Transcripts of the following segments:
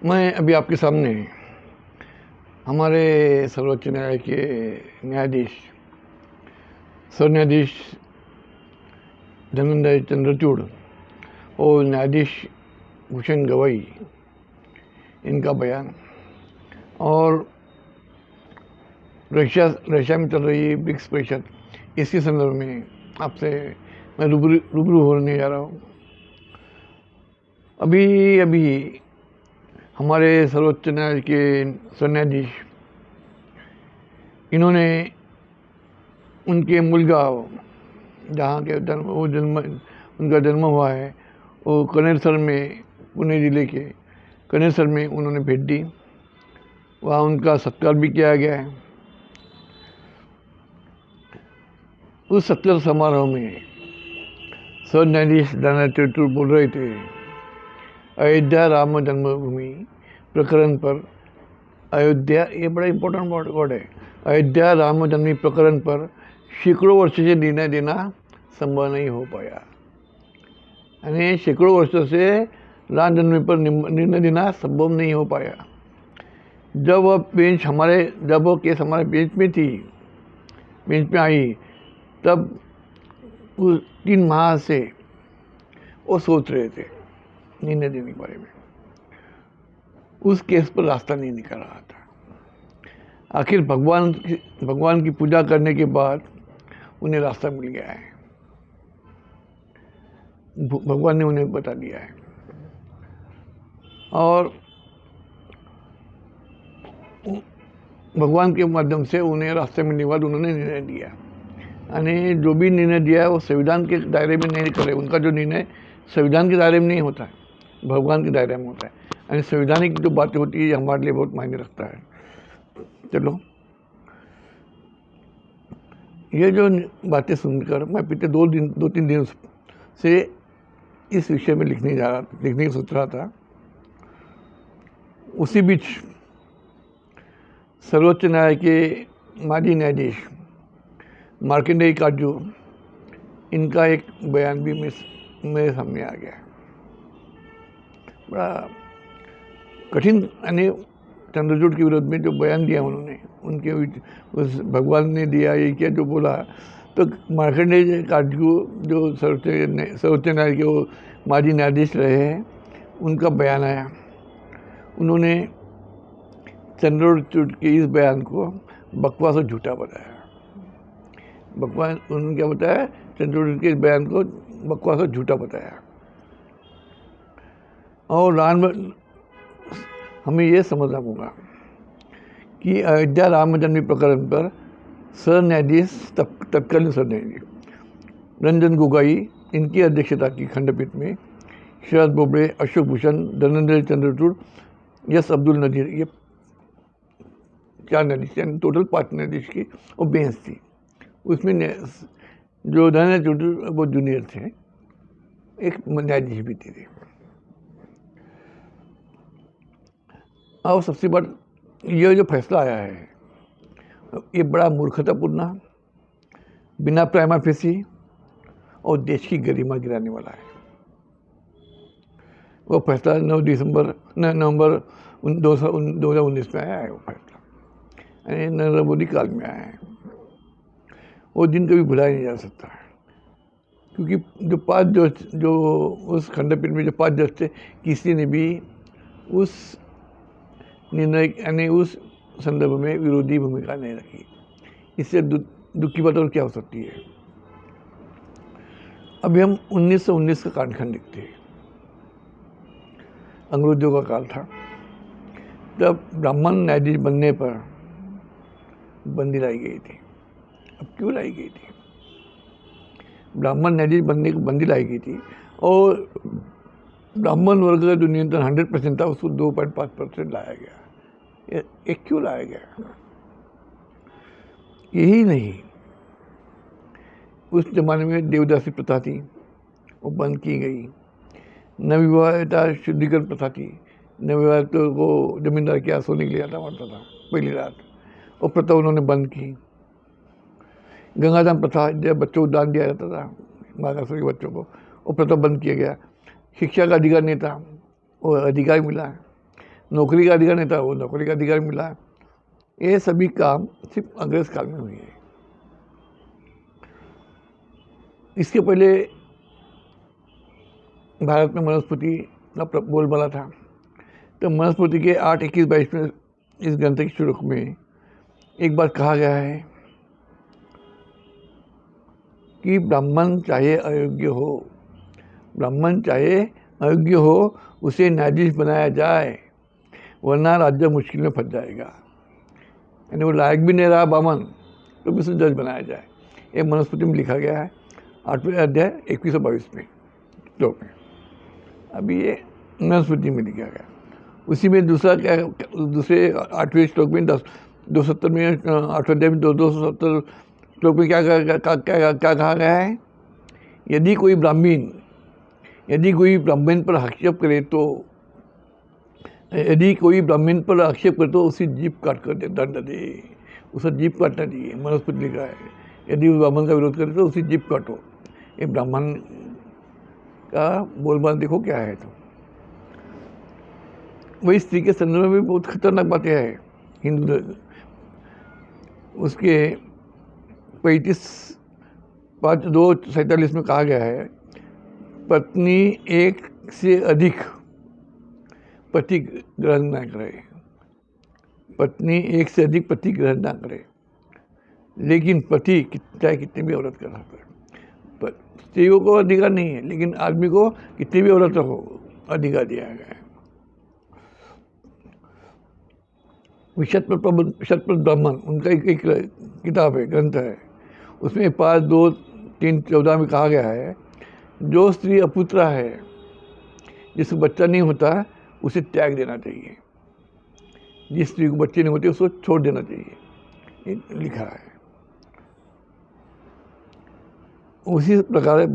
मैं अभी आपके सामने हमारे सर्वोच्च न्यायालय के न्यायाधीश सरन्यायाधीश धनंजय चंद्रचूड़ और न्यायाधीश भूषण गवई इनका बयान और रशिया में चल रही ब्रिक्स परिषद, इसी संदर्भ में आपसे मैं रूबरू होने जा रहा हूँ। अभी हमारे सर्वोच्च न्यायालय के सरन्यायाधीश इन्होंने उनके मुलगांव जहाँ के उनका जन्म हुआ है वो कनेरसर में, पुणे ज़िले के कनेरसर में उन्होंने भेंट दी। वहाँ उनका सत्कार भी किया गया है। उस सत्कार समारोह में सरन्यायाधीश चंद्रचूड़ बोल रहे थे, अयोध्या राम जन्मभूमि प्रकरण पर अयोध्या, ये बड़ा इम्पोर्टेंट वर्ड है, अयोध्या राम जन्मभूमि प्रकरण पर सैकड़ों वर्ष से निर्णय देना संभव नहीं हो पाया। यानी सैकड़ों वर्षों से राम जन्मभूमि पर निर्णय देना संभव नहीं हो पाया। जब वो केस हमारे बेंच में आई, तब उस 3 माह से वो सोच रहे थे निर्णय देने के बारे में। उस केस पर रास्ता नहीं निकल रहा था। आखिर भगवान की पूजा करने के बाद उन्हें रास्ता मिल गया है। भगवान ने उन्हें बता दिया है और भगवान के माध्यम से उन्हें रास्ते मिलने के बाद उन्होंने निर्णय दिया। यानी जो भी निर्णय दिया है वो संविधान के दायरे में नहीं करे। उनका जो निर्णय संविधान के दायरे में नहीं होता है, भगवान के दायरे में होता है। यानी संवैधानिक जो बातें होती है हमारे लिए बहुत मायने रखता है। चलो, ये जो बातें सुनकर मैं पिछले 2-3 दिन से इस विषय में लिखने की सोच रहा था। उसी बीच सर्वोच्च न्यायालय के माजी न्यायाधीश मार्कंडेय काटजू, इनका एक बयान भी मेरे सामने आ गया। बड़ा कठिन, यानी चंद्रचूड़ के विरोध में जो बयान दिया उन्होंने, उनके उस भगवान ने दिया ये क्या जो बोला, तो मार्कंडेय काटजू जो सर्वोच्च न्यायालय के वो माजी न्यायाधीश रहे हैं, उनका बयान आया। उन्होंने चंद्रचूड़ के इस बयान को बकवास और झूठा बताया। उन्होंने क्या बताया? चंद्रचूड़ के इस बयान को बकवास और झूठा बताया। और हमें ये समझना होगा कि अयोध्या राम जन्मभूमि प्रकरण पर सरन्यायाधीश, तत्कालीन सरन्यायाधीश रंजन गोगोई, इनकी अध्यक्षता की खंडपीठ में शरद बोबड़े, अशोक भूषण, धनंजय चंद्रचूड़, एस अब्दुल नजीर, ये 4 न्यायाधीश, यानी टोटल 5 न्यायाधीश की वो बेंच थी। उसमें जो धनंजय चंद्रचूड़ वो जूनियर थे, एक न्यायाधीश भी थे। और सबसे बड़ा ये जो फैसला आया है, ये बड़ा मूर्खतापूर्ण, बिना प्राइमा फेसी और देश की गरिमा गिराने वाला है। वो फैसला नवंबर 2019 में आया है। वो फैसला यानी नरेंद्र मोदी काल में आया है। वो दिन कभी भुलाया नहीं जा सकता है, क्योंकि जो उस खंडपीठ में जो 5 जज थे, किसी ने भी उस निर्णय यानी उस संदर्भ में विरोधी भूमिका नहीं रखी। इससे दुख की बात और क्या हो सकती है। अभी हम 1919 का कालखंड देखते हैं। अंग्रेजों का काल था, तब ब्राह्मण न्यायाधीश बनने पर बंदी लाई गई थी। अब क्यों लाई गई थी? ब्राह्मण न्यायाधीश बनने को बंदी लाई गई थी और ब्राह्मण वर्ग का जो नियंत्रण 100% था, उसको 2.5% लाया गया। ये क्यों लाया गया? यही नहीं, उस जमाने में देवदासी प्रथा थी, वो बंद की गई। नवविवाहिता शुद्धिकरण प्रथा थी। नवविवाहितों को जमींदार के यहाँ सोने के लिए आता पड़ता था पहली रात, वो प्रथा उन्होंने बंद की। गंगादान प्रथा, जब बच्चों को दान दिया जाता था, मागासुर के बच्चों को, वो प्रथा बंद किया गया। शिक्षा का अधिकार नहीं था, वो अधिकार मिला। नौकरी का अधिकार नहीं था, वो नौकरी का अधिकार मिला। ये सभी काम सिर्फ अंग्रेज काल में हुई है। इसके पहले भारत में मनुस्मृति का बोलबाला था। तो मनुस्मृति के 8, 21, 22 में इस ग्रंथ के श्लोक में एक बात कहा गया है कि ब्राह्मण चाहे अयोग्य हो, ब्राह्मण चाहे अयोग्य हो, उसे न्यायाधीश बनाया जाए, वरना राज्य मुश्किल में फंस जाएगा। यानी वो लायक भी नहीं रहा ब्राह्मण तो भी उसे जज बनाया जाए। ये मनुस्मृति में लिखा गया है 8वें अध्याय 21 और 22 में श्लोक में। अभी ये मनुस्मृति में लिखा गया। उसी में दूसरे 8वें श्लोक में 270 में 8वें अध्याय में 270 श्लोक में क्या कहा गया है? यदि कोई ब्राह्मण पर आक्षेप करे तो उसे जीभ काट कर दंड दे, उसे जीभ काटना चाहिए। मनुस्मृति लिखा है यदि उस ब्राह्मण का विरोध करे तो उसे जीभ काटो। ये ब्राह्मण का बोलबाला देखो क्या है। तो वही स्त्री के संदर्भ में बहुत खतरनाक बातें हैं हिंदू। उसके 35:2-47 में कहा गया है, पत्नी एक से अधिक पति ग्रहण न करे, पत्नी एक से अधिक पति ग्रहण न करे। लेकिन पति चाहे कितनी भी औरत कर सकता है, स्त्रियों को अधिकार नहीं है, लेकिन आदमी को कितनी भी औरत हो अधिकार दिया गया है। शतपथ ब्राह्मण उनका एक किताब है, ग्रंथ है। उसमें 5:2-3-14 में कहा गया है, जो स्त्री अपुत्रा है, जिसको बच्चा नहीं होता, उसे त्याग देना चाहिए। जिस स्त्री को बच्चे नहीं होते उसको छोड़ देना चाहिए, ये लिखा है। उसी प्रकार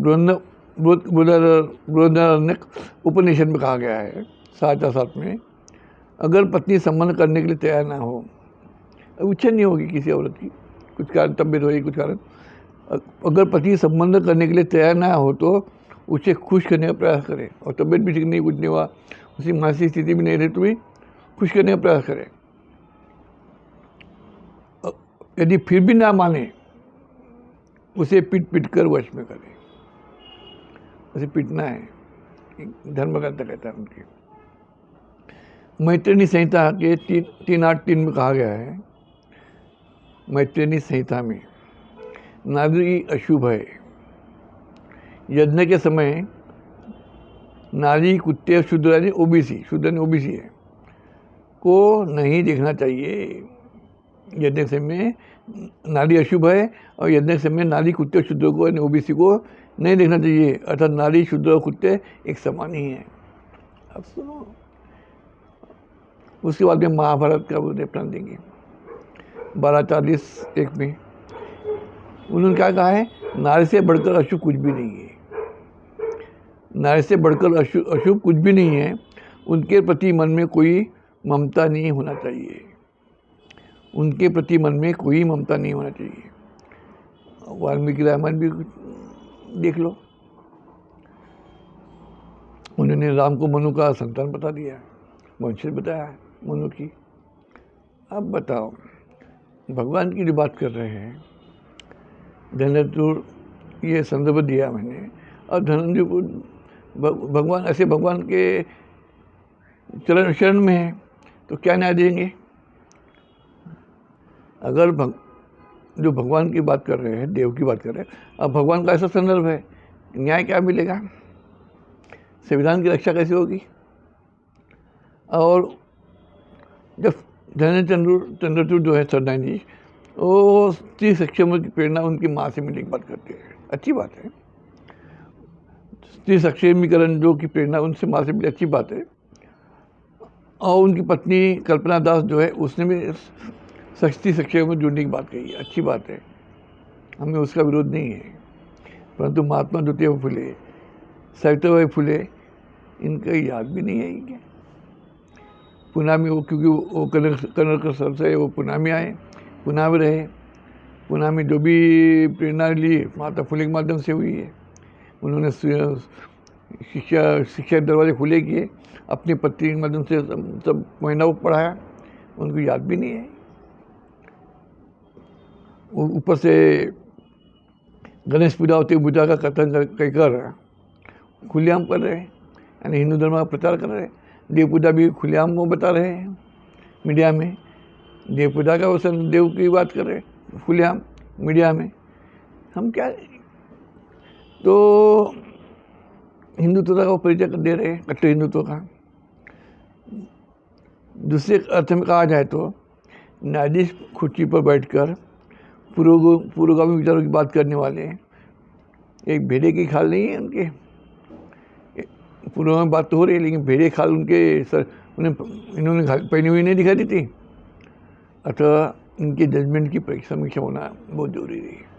बृहदारण्यक उपनिषद में कहा गया है 7:7 में, अगर पत्नी संबंध करने के लिए तैयार ना हो, इच्छा नहीं होगी किसी औरत की, कुछ कारण तबियत होगी, कुछ कारण, अगर पति संबंध करने के लिए तैयार ना हो तो उसे खुश करने का प्रयास करें। और तबियत भी ठीक नहीं, कुछ नहीं हुआ, उसकी मानसिक स्थिति भी नहीं रही, तो भी खुश करने का प्रयास करें। यदि फिर भी ना माने, उसे पीट कर वश में करें। उसे पीटना है, धर्म ग्रंथ कहता है उनके। मैत्रेयी संहिता के 3:8-3 में कहा गया है, मैत्रेयी संहिता में, नारी अशुभ है। यज्ञ के समय नारी, कुत्ते, शूद्र यानी ओबीसी है, को नहीं देखना चाहिए। यज्ञ के समय नारी अशुभ है, और यज्ञ के समय नारी, कुत्ते, शूद्र को यानी ओबीसी को नहीं देखना चाहिए। अर्थात नारी, शूद्र और कुत्ते एक समान ही हैं। अब सुनो, उसके बाद में महाभारत का वो रेफरेंस देंगे 12:40-1 में। उन्होंने क्या कहा है, नारी से बढ़कर अशुभ कुछ भी नहीं है। नारी से बढ़कर अशुभ कुछ भी नहीं है। उनके प्रति मन में कोई ममता नहीं होना चाहिए, उनके प्रति मन में कोई ममता नहीं होना चाहिए। वाल्मीकि रामायण भी देख लो, उन्होंने राम को मनु का संतान बता दिया, वंशज बताया मनु की। अब बताओ, भगवान की जो बात कर रहे हैं, धनंजय, ये संदर्भ दिया मैंने। और धनंजय को भगवान, ऐसे भगवान के शरण में है तो क्या न्याय देंगे? अगर जो भगवान की बात कर रहे हैं, देव की बात कर रहे हैं, अब भगवान का ऐसा संदर्भ है, न्याय क्या मिलेगा? संविधान की रक्षा कैसे होगी? और जब धनंजय चंद्रचूड़ जो है सरदार जी, वो स्त्री सक्षम की प्रेरणा उनकी माँ से मिलने की बात करते हैं, अच्छी बात है। स्त्री सक्षमीकरण जो की प्रेरणा उनसे माँ से मिली, अच्छी बात है। और उनकी पत्नी कल्पना दास जो है, उसने भी स्त्री सक्षम में जुड़ने की बात कही, अच्छी बात है, हमें उसका विरोध नहीं है। परंतु महात्मा ज्योतिबा फुले, सावित्रीबाई फुले, इनका याद भी नहीं है क्या? पुणे में वो, क्योंकि वो कनक सर से वो पुणे में आए, पुणे में रहे, पुणे में जो भी प्रेरणा ली माता फुले के माध्यम से हुई है। उन्होंने शिक्षा शिक्षा के दरवाजे खुले किए, अपनी पत्नी के माध्यम से सब महीना वो पढ़ाया, उनको याद भी नहीं है। ऊपर से गणेश पूजा होती है, पूजा का कथन कहकर खुलेआम कर रहे हैं, यानी हिंदू धर्म का प्रचार कर रहे हैं। देव पूजा भी खुलेआम वो बता रहे हैं मीडिया में, देव पूजा का वो देव की बात कर रहे हैं खुलेआम मीडिया में। हम क्या तो हिंदुत्व का परिचय दे रहे हैं, कट्टर हिंदुत्व का। दूसरे अर्थ में कहा जाए तो न्यायाधीश कुर्सी पर बैठकर पुरोगामी विचारों की बात करने वाले एक भेड़े की खाल नहीं है उनके, पुरोगामी बात तो हो रही है लेकिन भेड़े खाल उनके सर उन्हें इन्होंने पहनी हुई नहीं दिखाई देती। अतः इनके जजमेंट की समीक्षा होना बहुत जरूरी है।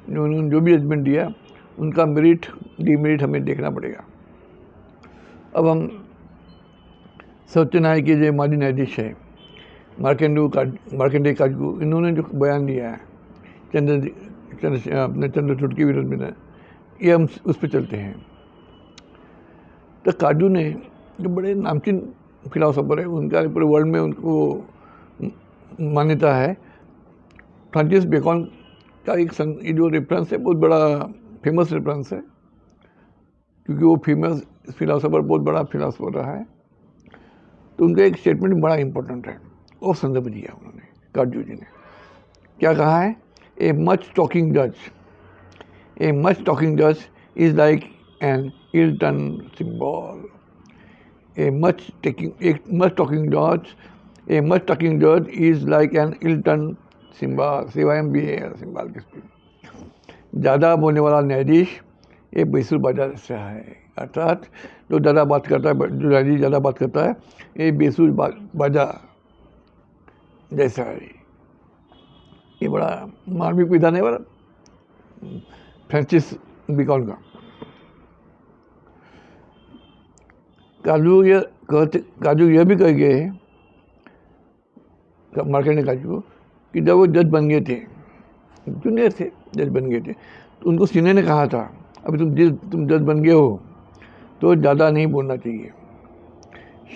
उन्होंने जो भी जजमेंट दिया उनका मेरिट डिमेरिट हमें देखना पड़ेगा। अब हम सर्वोच्च न्यायालय के जो माजी न्यायाधीश है मार्कंडेय काटजू, इन्होंने जो बयान दिया है अपने चंद्रचूड़ के विरोध में, ये हम उस पर चलते हैं। तो काटजू ने जो बड़े नामचीन फिलोसोफर है, उनका पूरे वर्ल्ड में उनको मान्यता है। फ्रांसिस बेकन का एक जो रेफरेंस है बहुत बड़ा फेमस रेफरेंस है, क्योंकि वो फेमस फिलोसोफर बहुत बड़ा फिलोसोफर रहा है। तो उनका एक स्टेटमेंट बड़ा इंपॉर्टेंट है और संदर्भ दिया उन्होंने, काटजू जी ने क्या कहा है, ए मच टॉकिंग जज is like an ill turn cymbal. A much talking judge is like an ill-turned cymbal। सिवायम भी है सिंबल के स्पीड। ज़्यादा बोलने वाला न्यायाधीश ये बेसुर बाजा जैसा है, अर्थात जो ज़्यादा बात करता है, जो न्यायाधीश ज़्यादा बात करता है ये बेसुर बाजा जैसा है। ये बड़ा मार्मिक विधान है फ्रांसिस बेकन का। काटजू यह भी कह गए मार्कंडेय काटजू कि जब वो जज बन गए थे, जूनियर थे, जज बन गए थे, तो उनको सीने ने कहा था अभी तुम जज बन गए हो तो ज़्यादा नहीं बोलना चाहिए,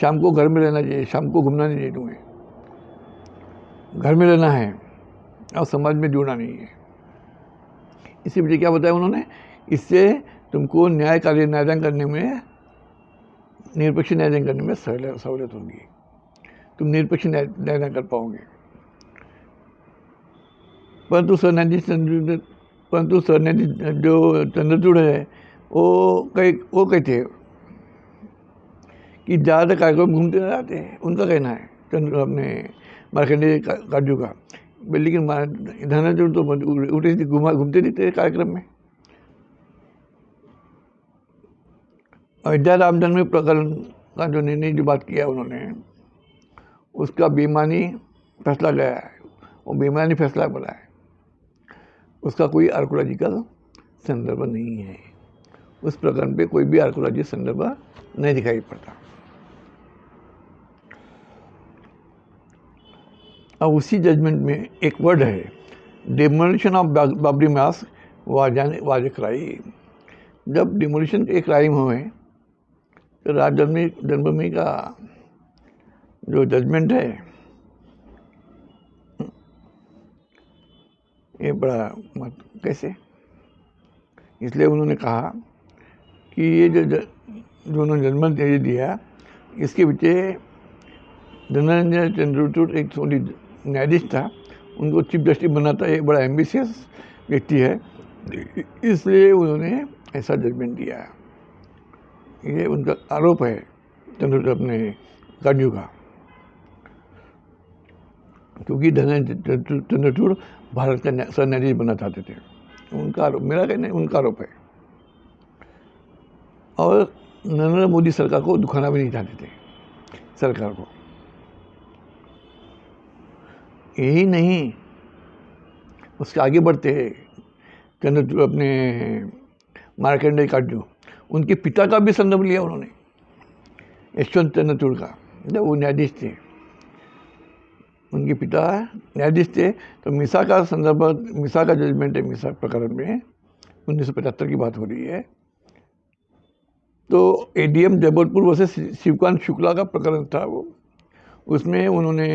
शाम को घर में रहना चाहिए, शाम को घूमना नहीं चाहिए, तुम्हें घर में रहना है और समाज में जुड़ना नहीं है। इसी वजह क्या बताया उन्होंने, इससे तुमको न्यायदान करने में, निरपेक्ष न्यायदान करने में सहूलियत होगी, तुम निरपेक्ष न्यायदान कर पाओगे। परंतु सर न्यायाधीश जो चंद्रचूड़ है वो कहते हैं कि ज़्यादा कार्यक्रम घूमते रहते हैं, उनका कहना है अपने मार्कंडेय काटजू का। लेकिन धनचूड़ तो उल्टे घूमते रहते कार्यक्रम में। अयोध्या राम जन्म प्रकरण का जो निर्णय जो बात किया उन्होंने, उसका बेईमानी फैसला गया है, वो बेईमानी फैसला बना है, उसका कोई आर्कोलॉजिकल संदर्भ नहीं है। उस प्रकरण पे कोई भी आर्कोलॉजिकल संदर्भ नहीं दिखाई पड़ता। अब उसी जजमेंट में एक वर्ड है, डिमोलिशन ऑफ बाबरी मस्जिद वाज ए क्राइम। जब डिमोलिशन एक क्राइम हुए तो राम जन्मभूमि का जो जजमेंट है ये बड़ा कैसे, इसलिए उन्होंने कहा कि ये जो उन्होंने जजमेंट दिया, इसके पीछे धनंजय चंद्रचूड़ एक न्यायाधीश था, उनको चीफ जस्टिस बनना था, ये बड़ा एम्बिशियस व्यक्ति है, इसलिए उन्होंने ऐसा जजमेंट दिया। ये उनका आरोप है अपने काटजू का, क्योंकि धनंजय चंद्रचूड़ भारत का सर न्यायाधीश बनना चाहते थे। उनका आरोप, मेरा कहना है उनका आरोप है, और नरेंद्र मोदी सरकार को दुखाना भी नहीं चाहते थे सरकार को। यही नहीं, उसके आगे बढ़ते हैं अपने मार्कंडेय काटजू, उनके पिता का भी संदर्भ लिया उन्होंने, यशवंत चंद्रचूड़ का। जब वो न्यायाधीश थे, उनके पिता न्यायाधीश थे, तो मिसा का संदर्भ, मिसा का जजमेंट है, मिसा प्रकरण में 1975 की बात हो रही है। तो एडीएम जबलपुर वर्सेस शिवकांत शुक्ला का प्रकरण था वो। उसमें उन्होंने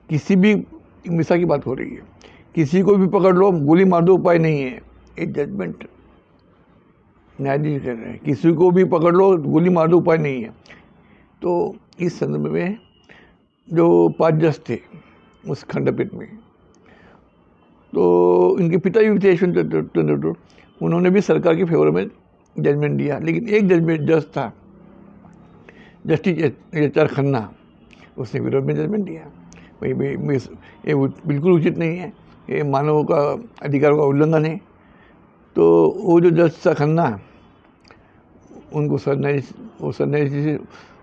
किसी भी, मिसा की बात हो रही है, किसी को भी पकड़ लो गोली मार दो उपाय नहीं है, एक जजमेंट न्यायाधीश कह रहे हैं, किसी को भी पकड़ लो गोली मार दो उपाय नहीं है। तो इस संदर्भ में जो 5 जज थे उस खंडपीठ में, तो इनके पिता भी थे यशवंत चंद्रचूड़, उन्होंने भी सरकार के फेवर में जजमेंट दिया। लेकिन एक जज था जस्टिस HR खन्ना, उसने विरोध में जजमेंट दिया। भाई ये बिल्कुल उचित नहीं है, ये मानव का अधिकार का उल्लंघन है। तो वो जो जज था खन्ना, उनको सरन्यायाधीश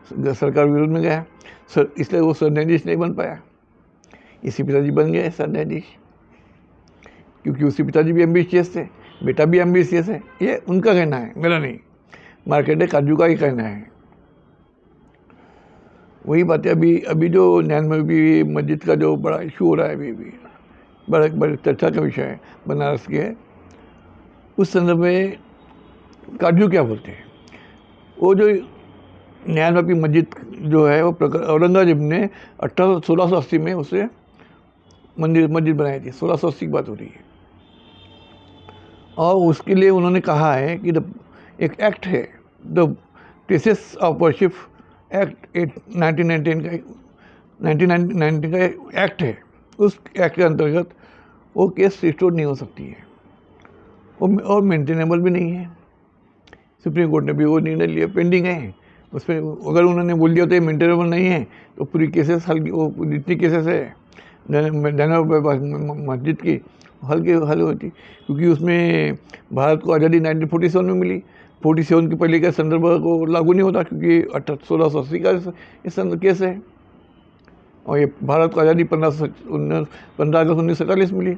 से सरकार विरोध में गया सर, इसलिए वो सरन्यायाधीश नहीं बन पाया। इसी पिताजी बन गए सरन्यायाधीश, क्योंकि उसके पिताजी भी एम्बिशियस थे, बेटा भी एम्बिशियस है। ये उनका कहना है, मेरा नहीं। मार्केट काजू का ही कहना है। वही बात है। अभी जो न्यायमवी मस्जिद का जो बड़ा इशू हो रहा है, अभी बड़ा चर्चा का विषय है, बनारस के, उस संदर्भ में काजू क्या बोलते हैं। वो जो न्यायमवी मस्जिद जो है वो औरंगजेब ने 1680 में उसे मस्जिद बनाई थी। 1680 की बात हो रही है। और उसके लिए उन्होंने कहा है कि एक एक्ट है, the places of worship act 1919 का एक्ट है। उस एक्ट के अंतर्गत वो केस रिस्टोर नहीं हो सकती है और मेंटेनेबल भी नहीं है। सुप्रीम कोर्ट ने भी वो निर्णय लिया, पेंडिंग है। उसमें अगर उन्होंने बोल दिया तो ये मेंटेनेबल नहीं है, तो पूरी केसेस वो जितनी केसेस है मस्जिद की हल होती, क्योंकि उसमें भारत को आज़ादी 1947 में मिली। 47 के पहले का संदर्भ को लागू नहीं होता, क्योंकि 1680 का इस केस है। और ये भारत को आज़ादी 15 अगस्त 1947 मिली,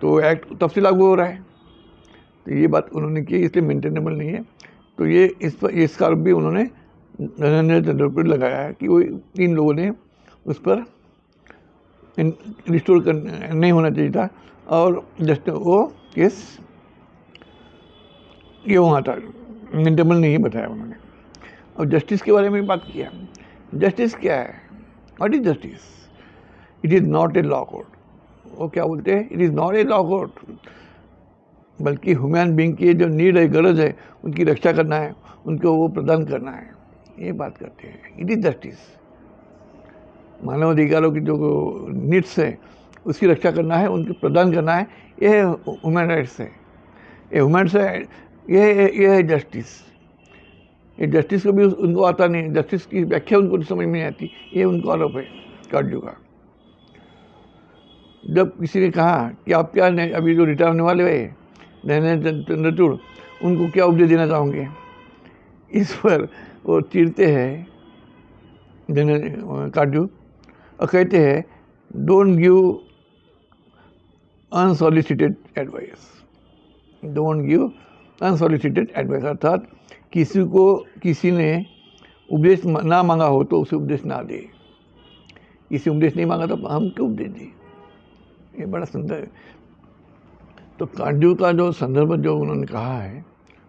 तो एक्ट तब से लागू हो रहा है। तो ये बात उन्होंने की, इसलिए मेंटेनेबल नहीं है। तो ये इसका आरोप भी उन्होंने धनंजय चंद्रचूड़ लगाया है कि वो 3 लोगों ने उस पर रिस्टोर नहीं होना चाहिए था, और जस्ट वो केस ये वहाँ था, मेंटेनेबल नहीं बताया उन्होंने। और जस्टिस के बारे में बात किया। जस्टिस क्या है? What is justice? It is not a law court. वो क्या बोलते हैं? It is not a law court, बल्कि ह्यूमन बीइंग की जो नीड है, गरज है, उनकी रक्षा करना है, उनको वो प्रदान करना है, ये बात करते हैं। It is justice. मानव अधिकारों की जो नीड्स है उसकी रक्षा करना है, उनकी प्रदान करना है, ये ह्यूमन राइट्स है, ये ह्यूमन है, ये है जस्टिस। ये जस्टिस को भी उनको आता नहीं, जस्टिस की व्याख्या उनको समझ में नहीं आती, ये उनको आरोप है काजू का। जब किसी ने कहा कि आप क्या अभी जो रिटायर होने वाले हैं धनंजय चंद्रचूड़, उनको क्या उपदेश देना चाहोगे, इस पर वो चिढ़ते हैं काजू और कहते हैं don't give unsolicited advice. Don't give unsolicited advice, अर्थात किसी ने उपदेश ना मांगा हो तो उसे उपदेश ना दे। किसी उपदेश नहीं मांगा तो हम क्यों उपदेश दें? ये बड़ा सुंदर है। तो काजू का जो संदर्भ जो उन्होंने कहा है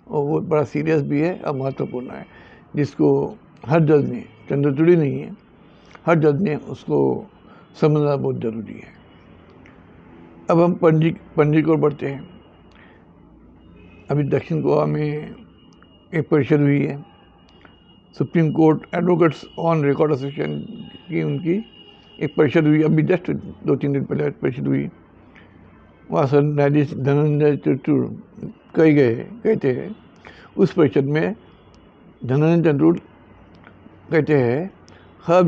वो बड़ा सीरियस भी है और महत्वपूर्ण है, जिसको हर जज ने, चंद्रचूड़ नहीं है, हर जज ने उसको समझना बहुत ज़रूरी है। अब हम पंजी को बढ़ते हैं। अभी दक्षिण गोवा में एक परिषद हुई है, supreme court advocates on record association की उनकी एक परिषद हुई, अभी जस्ट 2-3 दिन पहले परिषद हुई। वहाँ सर न्यायाधीश धनंजय चंद्रचूड़ कहते हैं उस परिषद में धनंजय चंद्रचूड़ कहते हैं हर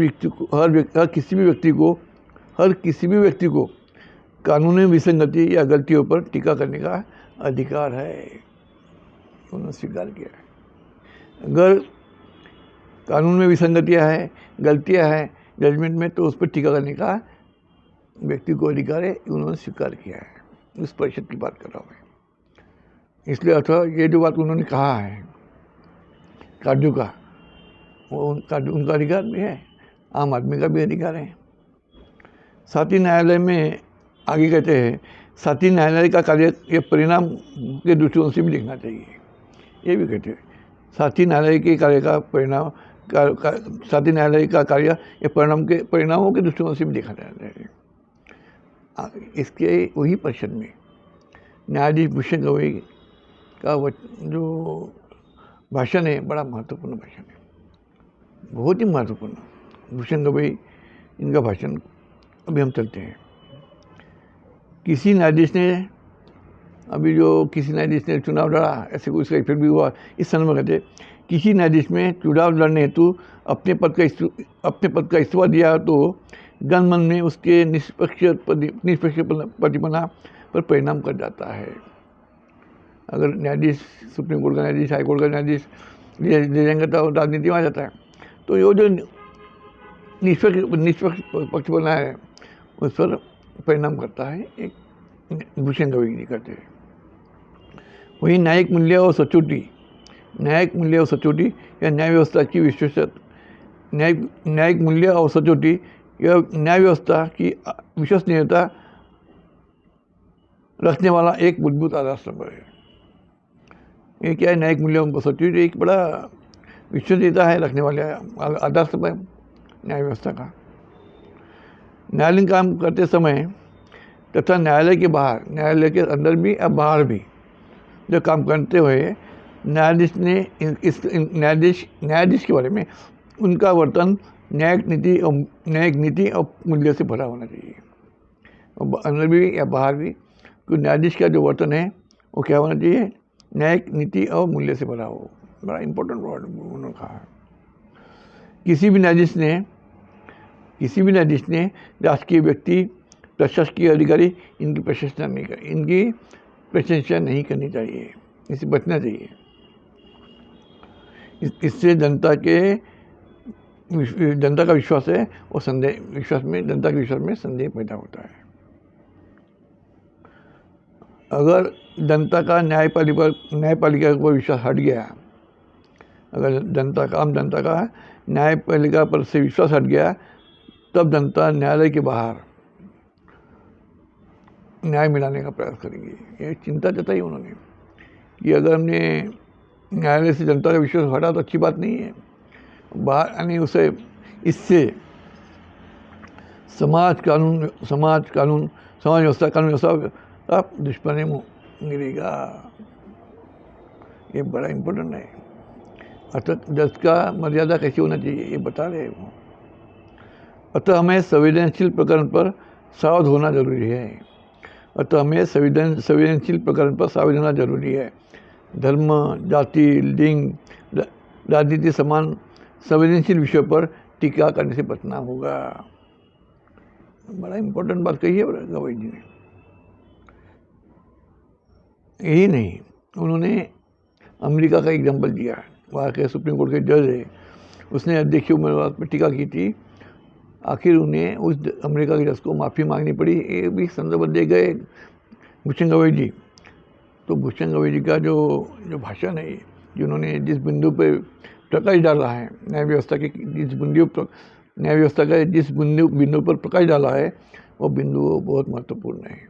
किसी भी व्यक्ति को कानूनी विसंगति या गलतियों पर टीका करने का अधिकार है। उन्होंने स्वीकार किया है, अगर कानून में विसंगतियाँ हैं, गलतियाँ हैं जजमेंट में, तो उस पर टीका करने का व्यक्ति को अधिकार है। उन्होंने स्वीकार किया है। उस परिषद की बात कर रहा हूँ मैं, इसलिए अथवा ये जो बात उन्होंने कहा है काजू का, वो उनका अधिकार भी है, आम आदमी का भी अधिकार है। साथ ही न्यायालय में आगे कहते हैं, साथ ही न्यायालय का कार्य ये परिणाम के दृष्टिकोण से भी देखना चाहिए, ये भी कहते हैं। साथी न्यायालय के कार्य का परिणाम साथी न्यायालय का कार्य या परिणामों के दृष्टिकोण से भी देखा जाता है। इसके वही परिषद में न्यायाधीश भूषण गवई का जो भाषण है बड़ा महत्वपूर्ण भाषण है, बहुत ही महत्वपूर्ण। भूषण गवई इनका भाषण अभी हम चलते हैं। किसी न्यायाधीश ने चुनाव लड़ा, ऐसे कोई इसका इफेक्ट भी हुआ इस संदर्भ में कहते किसी न्यायाधीश में चुनाव लड़ने हेतु अपने पद का इस्तीफा दिया तो जनमन में उसके निष्पक्ष प्रतिपन्ना पर परिणाम कर जाता है। अगर न्यायाधीश सुप्रीम कोर्ट का न्यायाधीश, हाई कोर्ट का न्यायाधीश ले जाएंगे तो राजनीति में आ जाता है। तो ये जो निष्पक्ष पक्षपन्ना है उस पर परिणाम करता है, एक भूषण गवई जी कहते हैं। वही न्यायिक मूल्य और सचोटी या न्याय व्यवस्था की न्यायिक मूल्य और सचोटी या न्याय व्यवस्था की विश्वसनीयता रखने वाला एक मूलभूत आधार स्तंभ है। ये क्या है? न्यायिक मूल्य और सचोटी एक बड़ा विश्वसनीयता है रखने वाले आधार स्तंभ है न्याय व्यवस्था का। न्यायालयीन काम करते समय तथा न्यायालय के बाहर, न्यायालय के अंदर भी और बाहर भी जो काम करते हुए न्यायाधीश के बारे में उनका वर्तन न्यायिक नीति और मूल्य से भरा होना चाहिए। और अंदर भी या बाहर भी कोई न्यायाधीश का जो वर्तन है वो क्या होना चाहिए? न्यायिक नीति और मूल्य से भरा हो। बड़ा इंपॉर्टेंट वर्ड उन्होंने कहा। किसी भी न्यायाधीश ने राजकीय व्यक्ति, प्रशासकीय अधिकारी इनकी प्रशंसा नहीं करनी चाहिए, इससे बचना चाहिए। इससे जनता का विश्वास है और जनता के विश्वास में संदेह पैदा होता है। अगर जनता का न्यायपालिका पर विश्वास हट गया, अगर आम जनता का न्यायपालिका पर से विश्वास हट गया, तब जनता न्यायालय के बाहर न्याय मिलाने का प्रयास करेंगे। ये चिंता जताई उन्होंने कि अगर हमने न्यायालय से जनता का विश्वास हटा तो अच्छी बात नहीं है। बाहर यानी इससे समाज व्यवस्था का दुष्परिणाम गिरेगा। ये बड़ा इम्पोर्टेंट है। अतः जज का मर्यादा कैसे होना चाहिए ये बता रहे हैं। अतः हमें संवेदनशील प्रकरण पर सावध होना जरूरी है। धर्म, जाति, लिंग, राजनीति समान संवेदनशील विषयों पर टीका करने से बचना होगा। बड़ा इम्पोर्टेंट बात कही है गवई जी ने। यही नहीं, उन्होंने अमेरिका का एग्जाम्पल दिया। वहाँ के सुप्रीम कोर्ट के जज है, उसने अध्यक्षीय उम्मीदवार पर टीका की थी। आखिर उन्हें उस अमेरिका के जज को माफ़ी मांगनी पड़ी। ये भी संदर्भ दे गए भूषण गवई जी। तो भूषण गवई जी का जो भाषण है, जिन्होंने जिस बिंदु पर प्रकाश डाला है, न्याय व्यवस्था का जिस बिंदु पर प्रकाश डाला है, वो बिंदु बहुत महत्वपूर्ण है।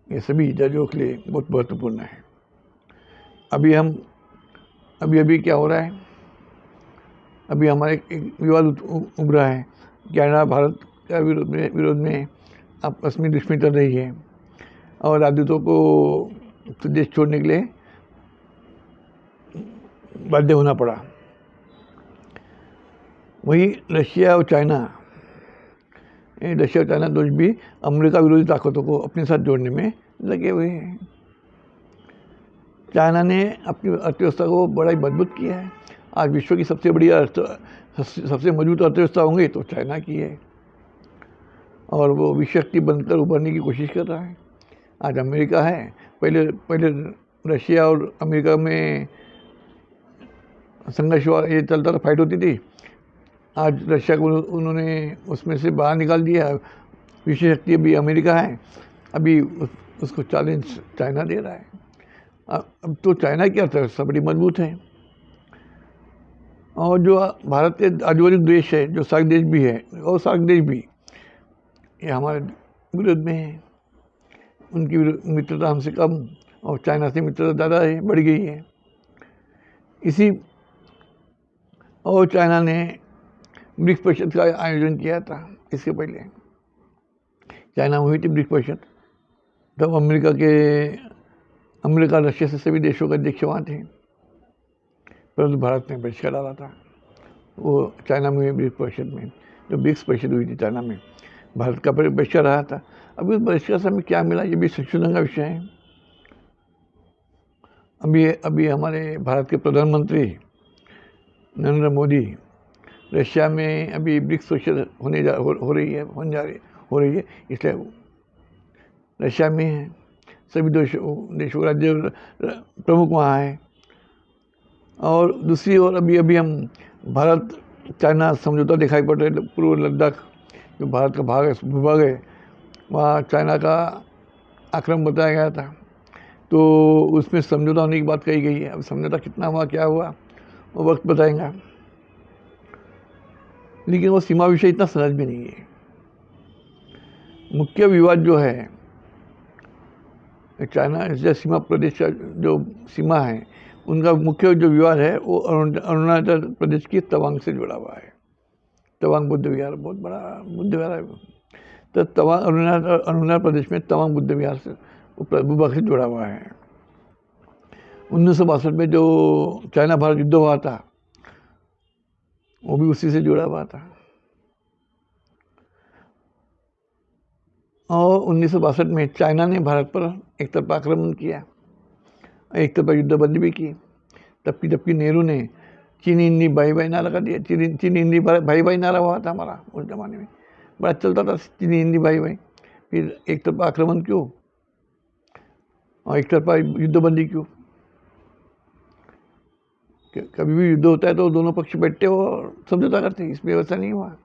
ये सभी जजों के लिए बहुत महत्वपूर्ण है। अभी क्या हो रहा है? अभी हमारे एक विवाद उभरा है। कनाडा भारत का विरोध में आपस में दुश्मनी चल रही है और राजदूतों को देश छोड़ने के लिए बाध्य होना पड़ा। वही रशिया और चाइना दोष भी अमेरिका विरोधी ताकतों को अपने साथ जोड़ने में लगे हुए हैं। चाइना ने अपनी अर्थव्यवस्था को बड़ा ही मजबूत किया है। आज विश्व की सबसे मजबूत अर्थव्यवस्था होंगी तो चाइना की है, और वो विश्वशक्ति बनकर उभरने की कोशिश कर रहा है। आज अमेरिका है, पहले रशिया और अमेरिका में संघर्ष हुआ, ये चलता था, फाइट होती थी। आज रशिया को उन्होंने उसमें से बाहर निकाल दिया। विश्वशक्ति अभी अमेरिका है, अभी उसको चैलेंज चाइना दे रहा है। अब तो चाइना की अर्थव्यवस्था बड़ी मजबूत है। और जो भारत के आदिवासी देश है, जो सार्क देश भी है, और सार्क देश भी ये हमारे विरोध में है। उनकी मित्रता हमसे कम और चाइना से मित्रता ज़्यादा है, बढ़ गई है। और चाइना ने ब्रिक्स परिषद का आयोजन किया था। इसके पहले चाइना हुई थी ब्रिक्स परिषद, तब अमेरिका रशिया से सभी देशों का अध्यक्ष वहाँ थे, परंतु भारत ने बहिष्कार डाला था। वो चाइना में हुई ब्रिक्स परिषद में, जो ब्रिक्स परिषद हुई थी चाइना में, भारत का बहिष्कार रहा था। अभी उस बहिष्कार से हमें क्या मिला, ये भी संशोधन का विषय है। अभी हमारे भारत के प्रधानमंत्री नरेंद्र मोदी रशिया में अभी ब्रिक्स परिषद हो रही है, इसलिए रशिया में है, सभी देशों राज्य प्रमुख वहाँ है। और दूसरी ओर अभी हम भारत चाइना समझौता दिखाई पड़ रहा है। पूर्व लद्दाख जो भारत का भूभाग है, वहाँ चाइना का आक्रमण बताया गया था, तो उसमें समझौता होने की बात कही गई है। अब समझौता कितना हुआ, क्या हुआ, वो वक्त बताएगा। लेकिन वो सीमा विषय इतना सहज भी नहीं है। मुख्य विवाद जो है चाइना जैसे सीमा प्रदेश का जो सीमा है, उनका मुख्य जो विवाद है वो अरुणाचल प्रदेश की तवांग से जुड़ा हुआ है। तवांग बुद्ध विहार बहुत बड़ा बुद्ध विहार है, तो तवांग अरुणाचल प्रदेश में तवांग बुद्ध विहार से भूभाग से जुड़ा हुआ है। 1962 में जो चाइना भारत युद्ध हुआ था, वो भी उसी से जुड़ा हुआ था। और 1962 में चाइना ने भारत पर एक तरफा आक्रमण किया, एक तरफा युद्धबंदी भी की। तबकि नेहरू ने चीनी हिंदी भाई भाई नारा लगा दिया। चीनी हिंदी भाई भाई नारा हुआ था हमारा उस जमाने में, बड़ा चलता था चीनी हिंदी भाई भाई। फिर एक तरफा आक्रमण क्यों और एक तरफा युद्धबंदी क्यों? कभी भी युद्ध होता है तो दोनों पक्ष बैठते हो और समझौता करते हैं, इसमें वैसा नहीं हुआ।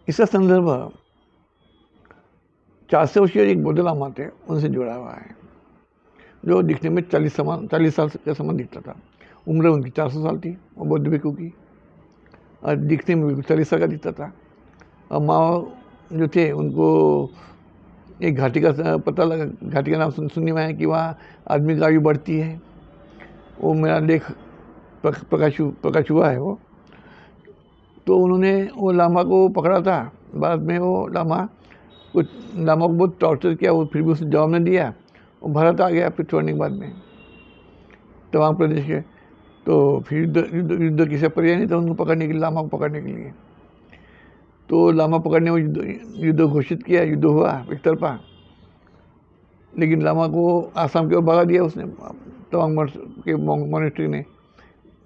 इसका संदर्भ 400 वर्षीय एक बौद्ध लामा थे, उनसे जुड़ा हुआ है, जो दिखने में 40 साल के समान दिखता था। उम्र उनकी 400 साल थी, वो बौद्ध भिक्षु की, और दिखने में बिल्कुल 40 साल का दिखता था। और माओ जो थे उनको एक घाटी का पता लगा, घाटी का नाम सुनने में आया कि वहाँ आदमी की आयु बढ़ती है। वो मेरा लेख प्रकाश हुआ है वो। तो उन्होंने वो लामा को पकड़ा था। बाद में वो लामा को बहुत टॉर्चर किया, वो फिर भी उसने जवाब नहीं दिया। वो भारत आ गया फिर छोड़ने के बाद में तवांग प्रदेश के। तो फिर युद्ध किसी पर्याय नहीं था उनको पकड़ने के लिए, लामा को पकड़ने के लिए। तो लामा पकड़ने में युद्ध घोषित किया, युद्ध हुआ एक तरफा। लेकिन लामा को आसाम की ओर भगा दिया उसने, तवांग के मोनेस्ट्री ने,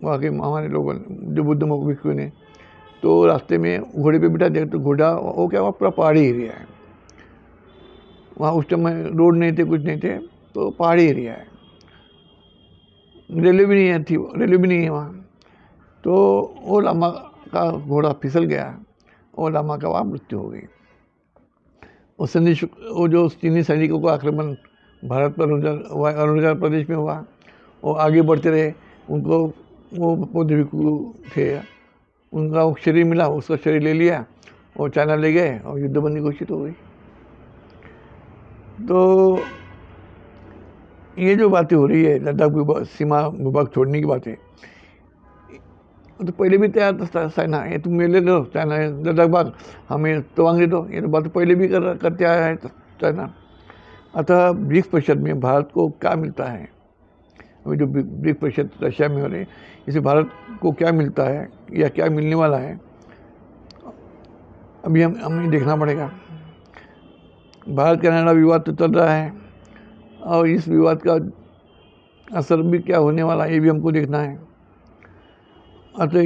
वहाँ के हमारे लोगों ने, जो बुद्ध भिक्षु ने। तो रास्ते में घोड़े पे बिठा दिया। तो घोड़ा वो क्या हुआ, पूरा पहाड़ी एरिया है वहाँ। उस टाइम में रोड नहीं थे, कुछ नहीं थे, तो पहाड़ी एरिया है, रेलवे भी नहीं है वहाँ। तो वो लामा का घोड़ा फिसल गया और लामा का वहाँ मृत्यु हो गई। वो जो चीनी सैनिकों का आक्रमण भारत पर अरुणाचल प्रदेश में हुआ, वो आगे बढ़ते रहे। उनको वो बौद्ध भिक्षु थे, उनका वो शरीर मिला, उसका शरीर ले लिया और चाइना ले गए और युद्धबंदी घोषित हो गई। तो ये जो बातें हो रही है लद्दाख सीमा भूभाग छोड़ने की बातें, तो पहले भी तैयार था चाइना, ये तुम ले लो चाइना लद्दाख भाग, हमें तवांग दे दो, ये तो बात पहले भी करते आया है चाइना। अतः ब्रिक्स परिषद में भारत को क्या मिलता है? अभी जो ब्रिक्स परिषद रशिया में हो रही है, इसे भारत को क्या मिलता है या क्या मिलने वाला है, अभी हमें देखना पड़ेगा। भारत कनाडा विवाद तो चल रहा है और इस विवाद का असर भी क्या होने वाला है, ये भी हमको देखना है। अतः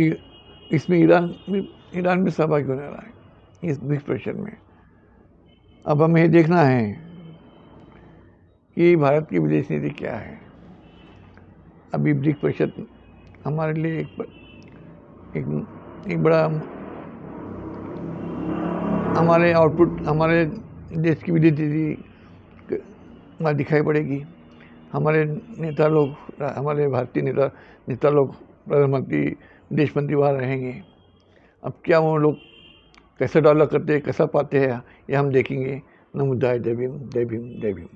इसमें ईरान भी सहभागी होने वाला है इस ब्रिक्स परिषद में। अब हमें देखना है कि भारत की विदेश नीति क्या है। अभी ब्रिक्स परिषद हमारे लिए एक बड़ा हमारे आउटपुट, हमारे देश की विदेश नीति दिखाई पड़ेगी। हमारे नेता लोग, हमारे भारतीय नेता लोग, प्रधानमंत्री, विदेश मंत्री वहाँ रहेंगे। अब क्या वो लोग कैसे डेवलप करते हैं, कैसा पाते हैं, ये हम देखेंगे। नमो बुद्धाय, जय भीम, जय भीम, जय भीम।